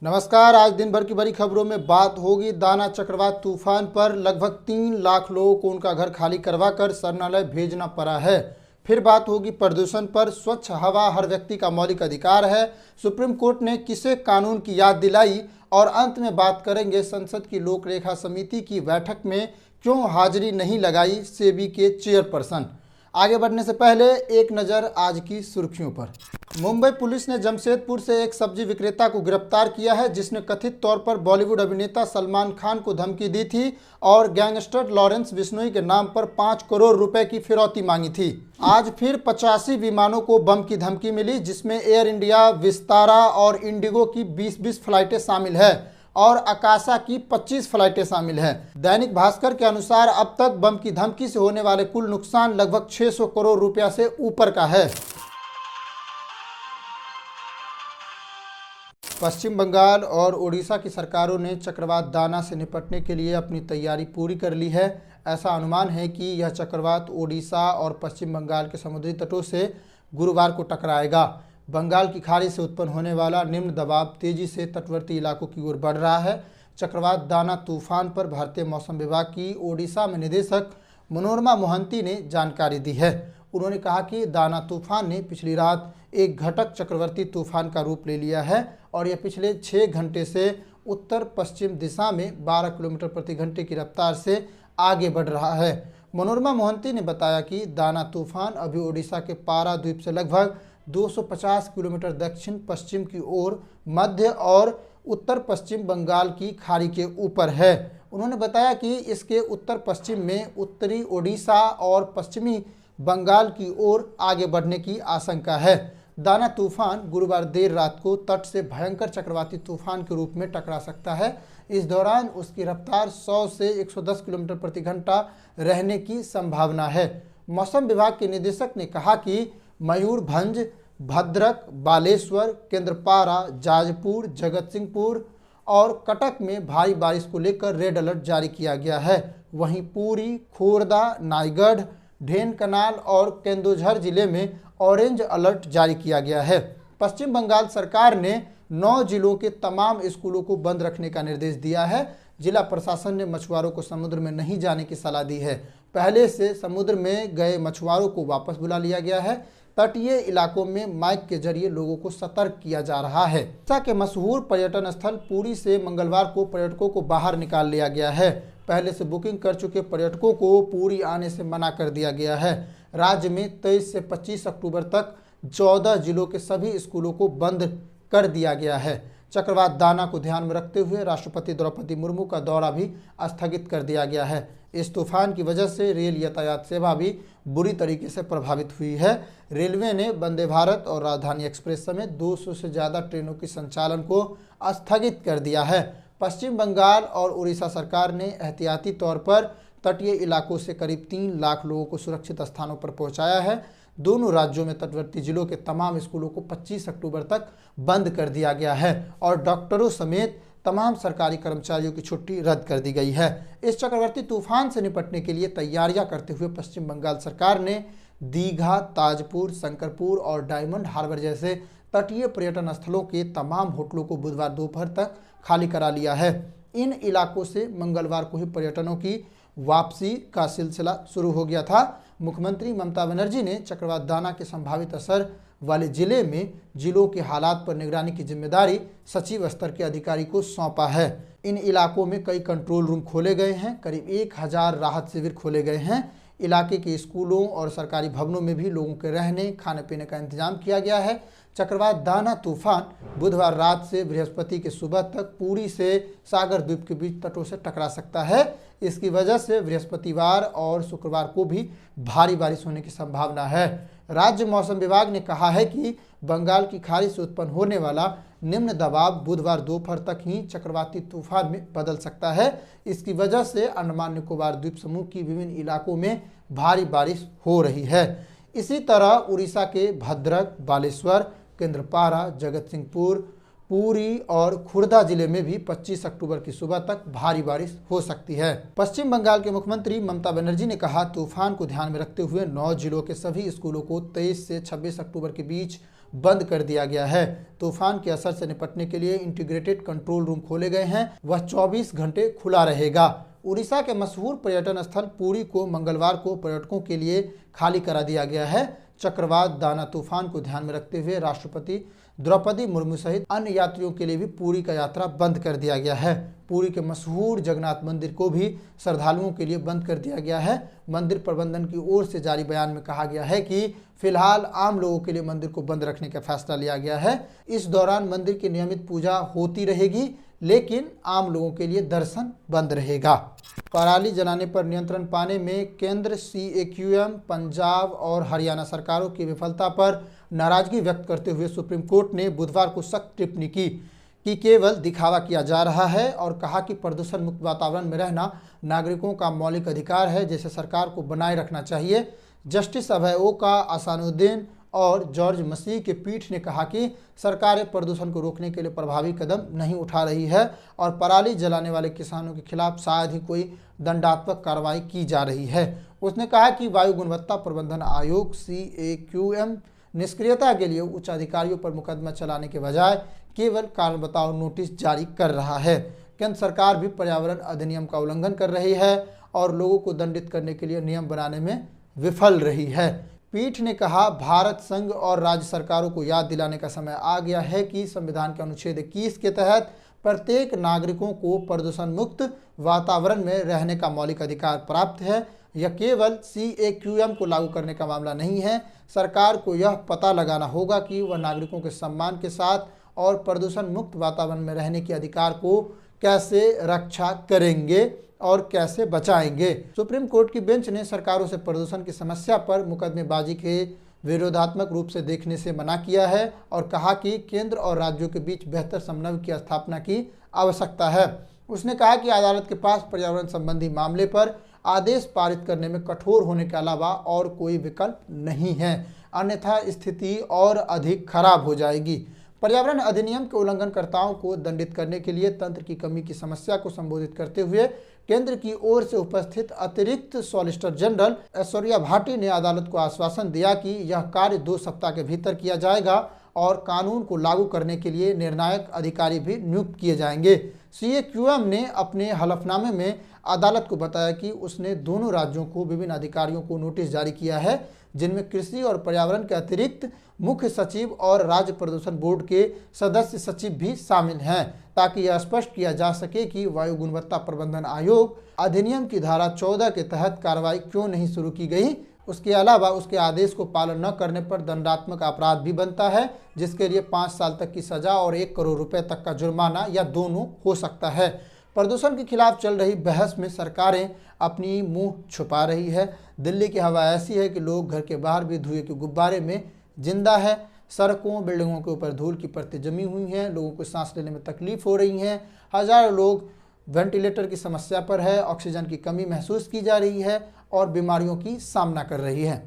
नमस्कार। आज दिन भर की बड़ी खबरों में बात होगी दाना चक्रवात तूफान पर। लगभग 3 लाख लोगों को उनका घर खाली करवाकर शरणालय भेजना पड़ा है। फिर बात होगी प्रदूषण पर। स्वच्छ हवा हर व्यक्ति का मौलिक अधिकार है, सुप्रीम कोर्ट ने किसे कानून की याद दिलाई। और अंत में बात करेंगे संसद की लोक लेखा समिति की बैठक में क्यों हाजिरी नहीं लगाई सेबी के चेयरपर्सन। आगे बढ़ने से पहले एक नज़र आज की सुर्खियों पर। मुंबई पुलिस ने जमशेदपुर से एक सब्जी विक्रेता को गिरफ्तार किया है जिसने कथित तौर पर बॉलीवुड अभिनेता सलमान खान को धमकी दी थी और गैंगस्टर लॉरेंस बिश्नोई के नाम पर 5 करोड़ रुपए की फिरौती मांगी थी। आज फिर 85 विमानों को बम की धमकी मिली जिसमें एयर इंडिया, विस्तारा और इंडिगो की 20-20 फ्लाइटें शामिल है और आकाशा की 25 फ्लाइटें शामिल हैं। दैनिक भास्कर के अनुसार अब तक बम की धमकी से होने वाले कुल नुकसान लगभग 600 करोड़ रुपया से ऊपर का है। पश्चिम बंगाल और ओडिशा की सरकारों ने चक्रवात दाना से निपटने के लिए अपनी तैयारी पूरी कर ली है। ऐसा अनुमान है कि यह चक्रवात ओडिशा और पश्चिम बंगाल के समुद्री तटों से गुरुवार को टकराएगा। बंगाल की खाड़ी से उत्पन्न होने वाला निम्न दबाव तेजी से तटवर्ती इलाकों की ओर बढ़ रहा है। चक्रवात दाना तूफान पर भारतीय मौसम विभाग की ओडिशा में निदेशक मनोरमा मोहंती ने जानकारी दी है। उन्होंने कहा कि दाना तूफान ने पिछली रात एक घटक चक्रवर्ती तूफान का रूप ले लिया है और यह पिछले 6 घंटे से उत्तर पश्चिम दिशा में 12 किलोमीटर प्रति घंटे की रफ्तार से आगे बढ़ रहा है। मनोरमा मोहंती ने बताया कि दाना तूफान अभी ओडिशा के पारा द्वीप से लगभग 250 किलोमीटर दक्षिण पश्चिम की ओर मध्य और उत्तर पश्चिम बंगाल की खाड़ी के ऊपर है। उन्होंने बताया कि इसके उत्तर पश्चिम में उत्तरी ओडिशा और पश्चिमी बंगाल की ओर आगे बढ़ने की आशंका है। दाना तूफान गुरुवार देर रात को तट से भयंकर चक्रवाती तूफान के रूप में टकरा सकता है। इस दौरान उसकी रफ्तार 100 से 110 किलोमीटर प्रति घंटा रहने की संभावना है। मौसम विभाग के निदेशक ने कहा कि मयूरभंज, भद्रक, बालेश्वर, केंद्रपारा, जाजपुर, जगतसिंहपुर और कटक में भारी बारिश को लेकर रेड अलर्ट जारी किया गया है। वहीं पुरी, खोर्दा, नायगढ़, ढेनकनाल और केंदुझर जिले में ऑरेंज अलर्ट जारी किया गया है। पश्चिम बंगाल सरकार ने 9 जिलों के तमाम स्कूलों को बंद रखने का निर्देश दिया है। जिला प्रशासन ने मछुआरों को समुद्र में नहीं जाने की सलाह दी है। पहले से समुद्र में गए मछुआरों को वापस बुला लिया गया है। तटीय इलाकों में माइक के जरिए लोगों को सतर्क किया जा रहा है। ओडिशा के मशहूर पर्यटन स्थल पुरी से मंगलवार को पर्यटकों को बाहर निकाल लिया गया है। पहले से बुकिंग कर चुके पर्यटकों को पुरी आने से मना कर दिया गया है। राज्य में 23 से 25 अक्टूबर तक 14 जिलों के सभी स्कूलों को बंद कर दिया गया है। चक्रवात दाना को ध्यान में रखते हुए राष्ट्रपति द्रौपदी मुर्मू का दौरा भी स्थगित कर दिया गया है। इस तूफान की वजह से रेल यातायात सेवा भी बुरी तरीके से प्रभावित हुई है। रेलवे ने वंदे भारत और राजधानी एक्सप्रेस समेत 200 से ज़्यादा ट्रेनों के संचालन को स्थगित कर दिया है। पश्चिम बंगाल और उड़ीसा सरकार ने एहतियाती तौर पर तटीय इलाकों से करीब 3 लाख लोगों को सुरक्षित स्थानों पर पहुंचाया है। दोनों राज्यों में तटवर्ती जिलों के तमाम स्कूलों को 25 अक्टूबर तक बंद कर दिया गया है और डॉक्टरों समेत तमाम सरकारी कर्मचारियों की छुट्टी रद्द कर दी गई है। इस चक्रवर्ती तूफान से निपटने के लिए तैयारियां करते हुए पश्चिम बंगाल सरकार ने दीघा, ताजपुर, शंकरपुर और डायमंड हार्बर जैसे तटीय पर्यटन स्थलों के तमाम होटलों को बुधवार दोपहर तक खाली करा लिया है। इन इलाकों से मंगलवार को ही पर्यटकों की वापसी का सिलसिला शुरू हो गया था। मुख्यमंत्री ममता बनर्जी ने चक्रवात दाना के संभावित असर वाले जिले में जिलों के हालात पर निगरानी की जिम्मेदारी सचिव स्तर के अधिकारी को सौंपा है। इन इलाकों में कई कंट्रोल रूम खोले गए हैं। करीब 1000 राहत शिविर खोले गए हैं। इलाके के स्कूलों और सरकारी भवनों में भी लोगों के रहने खाने पीने का इंतजाम किया गया है। चक्रवात दाना तूफान बुधवार रात से बृहस्पति के सुबह तक पुरी से सागर द्वीप के बीच तटों से टकरा सकता है। इसकी वजह से बृहस्पतिवार और शुक्रवार को भी भारी बारिश होने की संभावना है। राज्य मौसम विभाग ने कहा है कि बंगाल की खाड़ी से उत्पन्न होने वाला निम्न दबाव बुधवार दोपहर तक ही चक्रवाती तूफान में बदल सकता है। इसकी वजह से अंडमान निकोबार द्वीप समूह की विभिन्न इलाकों में भारी बारिश हो रही है। इसी तरह उड़ीसा के भद्रक, बालेश्वर, केंद्रपारा, जगतसिंहपुर, पुरी और खुर्दा जिले में भी 25 अक्टूबर की सुबह तक भारी बारिश हो सकती है। पश्चिम बंगाल के मुख्यमंत्री ममता बनर्जी ने कहा, तूफान को ध्यान में रखते हुए 9 जिलों के सभी स्कूलों को 23 से 26 अक्टूबर के बीच बंद कर दिया गया है। तूफान के असर से निपटने के लिए इंटीग्रेटेड कंट्रोल रूम खोले गए हैं, वह 24 घंटे खुला रहेगा। उड़ीसा के मशहूर पर्यटन स्थल पुरी को मंगलवार को पर्यटकों के लिए खाली करा दिया गया है। चक्रवात दाना तूफान को ध्यान में रखते हुए राष्ट्रपति द्रौपदी मुर्मू सहित अन्य यात्रियों के लिए भी पुरी का यात्रा बंद कर दिया गया है। पुरी के मशहूर जगन्नाथ मंदिर को भी श्रद्धालुओं के लिए बंद कर दिया गया है। मंदिर प्रबंधन की ओर से जारी बयान में कहा गया है कि फिलहाल आम लोगों के लिए मंदिर को बंद रखने का फैसला लिया गया है। इस दौरान मंदिर की नियमित पूजा होती रहेगी, लेकिन आम लोगों के लिए दर्शन बंद रहेगा। पराली जलाने पर नियंत्रण पाने में केंद्र, CAQM, पंजाब और हरियाणा सरकारों की विफलता पर नाराजगी व्यक्त करते हुए सुप्रीम कोर्ट ने बुधवार को सख्त टिप्पणी की कि केवल दिखावा किया जा रहा है और कहा कि प्रदूषण मुक्त वातावरण में रहना नागरिकों का मौलिक अधिकार है, जिसे सरकार को बनाए रखना चाहिए। जस्टिस अभय ओका, असानुद्दीन और जॉर्ज मसीह के पीठ ने कहा कि सरकारें प्रदूषण को रोकने के लिए प्रभावी कदम नहीं उठा रही है और पराली जलाने वाले किसानों के खिलाफ शायद ही कोई दंडात्मक कार्रवाई की जा रही है। उसने कहा कि वायु गुणवत्ता प्रबंधन आयोग CAQM निष्क्रियता के लिए उच्च अधिकारियों पर मुकदमा चलाने के बजाय केवल कारण बताओ नोटिस जारी कर रहा है। केंद्र सरकार भी पर्यावरण अधिनियम का उल्लंघन कर रही है और लोगों को दंडित करने के लिए नियम बनाने में विफल रही है। पीठ ने कहा, भारत संघ और राज्य सरकारों को याद दिलाने का समय आ गया है कि संविधान के अनुच्छेद 21 के तहत प्रत्येक नागरिकों को प्रदूषण मुक्त वातावरण में रहने का मौलिक अधिकार प्राप्त है। यह केवल CAQM को लागू करने का मामला नहीं है। सरकार को यह पता लगाना होगा कि वह नागरिकों के सम्मान के साथ और प्रदूषण मुक्त वातावरण में रहने के अधिकार को कैसे रक्षा करेंगे और कैसे बचाएंगे। सुप्रीम कोर्ट की बेंच ने सरकारों से प्रदूषण की समस्या पर मुकदमेबाजी के विरोधात्मक रूप से देखने से मना किया है और कहा कि केंद्र और राज्यों के बीच बेहतर समन्वय की स्थापना की आवश्यकता है। उसने कहा कि अदालत के पास पर्यावरण संबंधी मामले पर आदेश पारित करने में कठोर होने के अलावा और कोई विकल्प नहीं है, अन्यथा स्थिति और अधिक खराब हो जाएगी। पर्यावरण अधिनियम के उल्लंघनकर्ताओं को दंडित करने के लिए तंत्र की कमी की समस्या को संबोधित करते हुए केंद्र की ओर से उपस्थित अतिरिक्त सॉलिसिटर जनरल ऐश्वर्या भाटी ने अदालत को आश्वासन दिया कि यह कार्य 2 सप्ताह के भीतर किया जाएगा और कानून को लागू करने के लिए निर्णायक अधिकारी भी नियुक्त किए जाएंगे। CAQM ने अपने हलफनामे में अदालत को बताया कि उसने दोनों राज्यों को विभिन्न अधिकारियों को नोटिस जारी किया है, जिनमें कृषि और पर्यावरण के अतिरिक्त मुख्य सचिव और राज्य प्रदूषण बोर्ड के सदस्य सचिव भी शामिल हैं, ताकि यह स्पष्ट किया जा सके कि वायु गुणवत्ता प्रबंधन आयोग अधिनियम की धारा 14 के तहत कार्रवाई क्यों नहीं शुरू की गई। उसके अलावा उसके आदेश को पालन न करने पर दंडात्मक अपराध भी बनता है, जिसके लिए 5 साल तक की सजा और 1 करोड़ रुपए तक का जुर्माना या दोनों हो सकता है। प्रदूषण के खिलाफ चल रही बहस में सरकारें अपनी मुंह छुपा रही है। दिल्ली की हवा ऐसी है कि लोग घर के बाहर भी धुएं के गुब्बारे में जिंदा है। सड़कों, बिल्डिंगों के ऊपर धूल की परतें जमी हुई हैं। लोगों को सांस लेने में तकलीफ हो रही है। हजारों लोग वेंटिलेटर की समस्या पर है। ऑक्सीजन की कमी महसूस की जा रही है और बीमारियों की सामना कर रही है।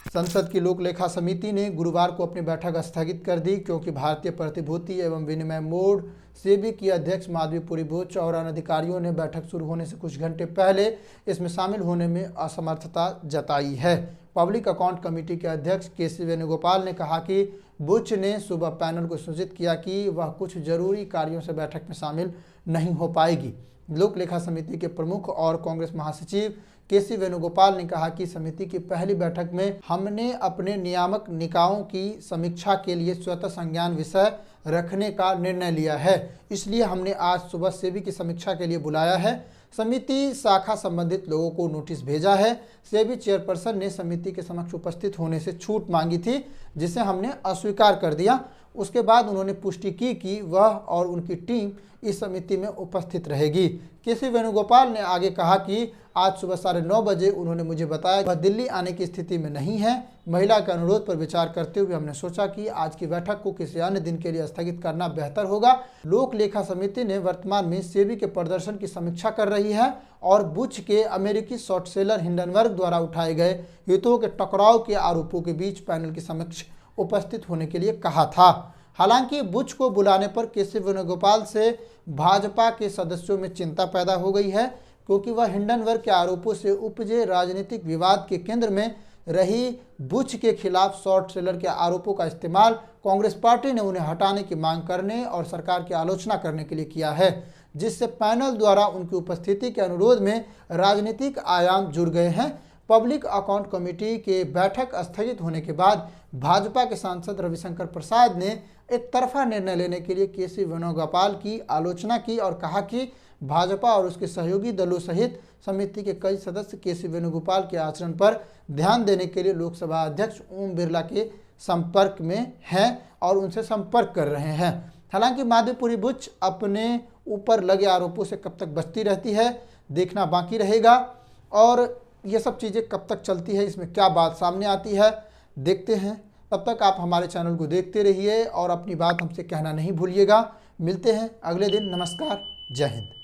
संसद की लोक लेखा समिति ने गुरुवार को अपनी बैठक स्थगित कर दी, क्योंकि भारतीय प्रतिभूति एवं विनिमय बोर्ड सेबी की अध्यक्ष माधवी पुरीबोच और अन्य अधिकारियों ने बैठक शुरू होने से कुछ घंटे पहले इसमें शामिल होने में असमर्थता जताई है। पब्लिक अकाउंट कमेटी के अध्यक्ष KC वेणुगोपाल ने कहा कि बुच ने सुबह पैनल को सूचित किया कि वह कुछ जरूरी कार्यों से बैठक में शामिल नहीं हो पाएगी। लोक लेखा समिति के प्रमुख और कांग्रेस महासचिव KC वेणुगोपाल ने कहा कि समिति की पहली बैठक में हमने अपने नियामक निकायों की समीक्षा के लिए स्वतः संज्ञान विषय रखने का निर्णय लिया है, इसलिए हमने आज सुबह सेबी की समीक्षा के लिए बुलाया है। समिति शाखा संबंधित लोगों को नोटिस भेजा है। सेबी चेयरपर्सन ने समिति के समक्ष उपस्थित होने से छूट मांगी थी, जिसे हमने अस्वीकार कर दिया। उसके बाद उन्होंने पुष्टि की कि वह और उनकी टीम इस समिति में उपस्थित रहेगी। KC वेणुगोपाल ने आगे कहा कि आज सुबह 9:30 बजे उन्होंने मुझे बताया वह दिल्ली आने की स्थिति में नहीं है। महिला के अनुरोध पर विचार करते हुए हमने सोचा कि आज की बैठक को किसी अन्य दिन के लिए स्थगित करना बेहतर होगा। लोक लेखा समिति ने वर्तमान में सेबी के प्रदर्शन की समीक्षा कर रही है और बुच के अमेरिकी शॉर्ट सेलर हिंडनबर्ग द्वारा उठाए गए हितों के टकराव के आरोपों के बीच पैनल के समक्ष उपस्थित होने के लिए कहा था। हालांकि बुच को बुलाने पर KC वेणुगोपाल से भाजपा के सदस्यों में चिंता पैदा हो गई है, क्योंकि वह हिंडनबर्ग के आरोपों से उपजे राजनीतिक विवाद के केंद्र में रही बुच के खिलाफ शॉर्ट सेलर के आरोपों का इस्तेमाल कांग्रेस पार्टी ने उन्हें हटाने की मांग करने और सरकार की आलोचना करने के लिए किया है, जिससे पैनल द्वारा उनकी उपस्थिति के अनुरोध में राजनीतिक आयाम जुड़ गए हैं। पब्लिक अकाउंट कमेटी के बैठक स्थगित होने के बाद भाजपा के सांसद रविशंकर प्रसाद ने एक तरफा निर्णय लेने के लिए के सी वेणुगोपाल की आलोचना की और कहा कि भाजपा और उसके सहयोगी दलों सहित समिति के कई सदस्य के सी वेणुगोपाल के आचरण पर ध्यान देने के लिए लोकसभा अध्यक्ष ओम बिरला के संपर्क में हैं और उनसे संपर्क कर रहे हैं। हालांकि माधवीपुरी बुच अपने ऊपर लगे आरोपों से कब तक बचती रहती है, देखना बाकी रहेगा। और ये सब चीज़ें कब तक चलती है, इसमें क्या बात सामने आती है, देखते हैं। तब तक आप हमारे चैनल को देखते रहिए और अपनी बात हमसे कहना नहीं भूलिएगा। मिलते हैं अगले दिन। नमस्कार, जय हिंद।